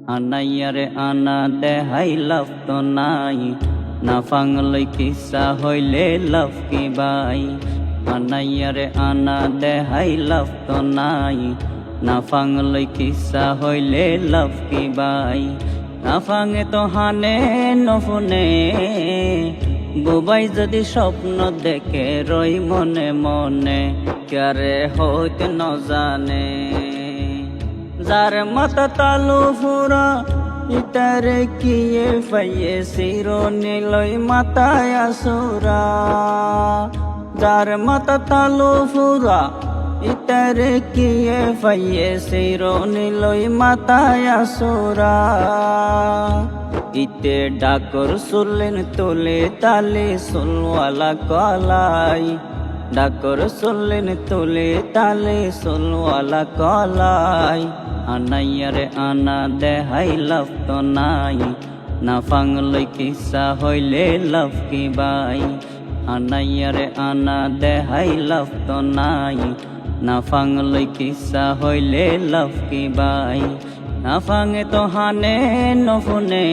আনাইয়ারে আনা দেহাই লাভ তো নাই, না ফাংলই কিসা হইলে লাভ কি বাই। আনাইয়ারে আনা দেহাই লাভ তো নাই, না ফাংলই কিসা হইলে লাভ কি বাই। না ফাঙে তো হানে নফুনে, বুবাই যদি স্বপ্ন দেখে রই মনে মনে, ক্যারে হইতে ন জানে। যার মাথা তালু ফুরা ইতারে কিয়ে ফাইয়ে সিরো নিলই মাথায় আসুরা। যার মাথা তালু ফুরা ইতারে কিয়ে ফাইয়ে সিরো নিলই মাথায় আসুরা। ইতে ডাকর সুলেন তোলে তালে সুলওয়ালা কলাই, ডাকর সুলেন তোলে তালে সুলওয়ালা কলাই। আনাইয়ারে আনা দেহাই লাভ তো নাই, না ফাংলই কিসা হইলে লাভ কি বাই। আনাইয়ারে আনা দেহাই লাভ তো নাই, না ফাংলই কিসা হইলে লাভ কি বাই। না ফাঙে তো হানে নফুনে,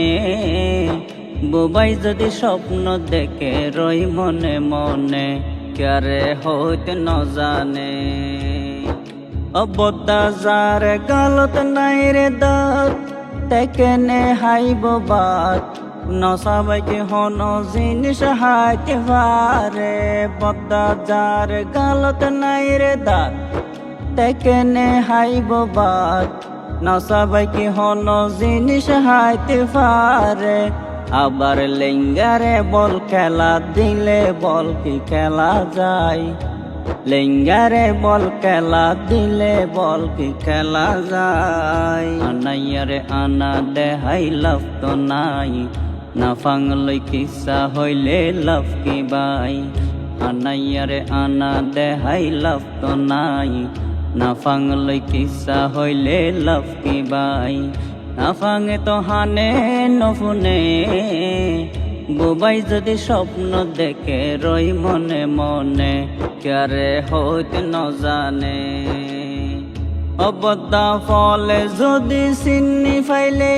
বুবাই যদি স্বপ্ন দেখে রই মনে মনে, ক্যারে হইতে ন জানে। অবদা যার গালত নাই রে দাঁত, তেকেনে হাইব বাত, নসাবাইকে হন জিনিস হাইতে পারে। বদ্দা যার গালত নাই রে দাঁত, তেকেনে হাইব বাত, নসাবাইকে হন জিনিস হাইতে পারে। আবার লেঙ্গারে বল খেলা দিলে বল কি খেলা যায়। লেঙ্গারে বল খেলা দিলে বল কি খেলা যায়। আনাইয়ারে আনা দেহাই লাভ তো নাই, না ফাংলই কিসা হইলে লাভ কি বাই। আনাইয়ারে আনা দেহাই লাভ তো নাই, না ফাংলই কিসা হইলে লাভ কি বাই। না ফাঙে তো হানে নফুনে, বুবাই যদি স্বপ্ন দেখে রই মনে মনে, ক্যারে হইতে ন জানে। অবদা ফলে যদি চিনি ফাইলে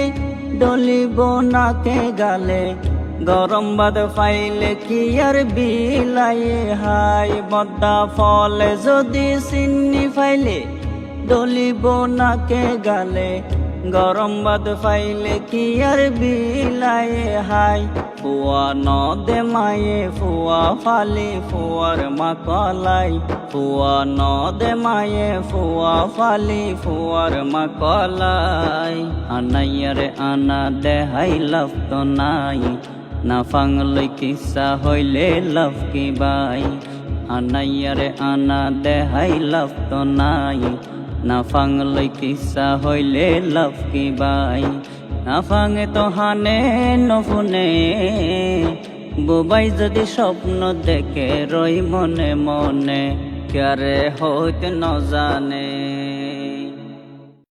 ডলিব নাকে গালে, গরম বাদ ফাইলে কি আর বিলাইয়ে হাই। বদ্দা ফলে যদি চিনি ফাইলে ডলিব নাকে গালে, গরম বাদ ফাইলে কি আর বিলাইয়ে হাই। ফুয়া নদে মায়ে ফুয়া ফালি ফুয়ার মা কলাই, ফুয়া নদে মায়ে ফুয়া ফালি ফুয়ার মা কলাই। আনাইয়ারে আনা দেহাই লাভ তো নাই, না ফাংলই কিসা হইলে লাভ কি বাই। আনাইয়ারে আনা দেহাই লাভ তো নাই, না ফাংলই কিসা হইলে লাভ কি বাই। না ফাঙে তো হানে নফুনে, বুবাই যদি স্বপ্ন দেখে রই মনে মনে, ক্যারে হইতে ন জানে।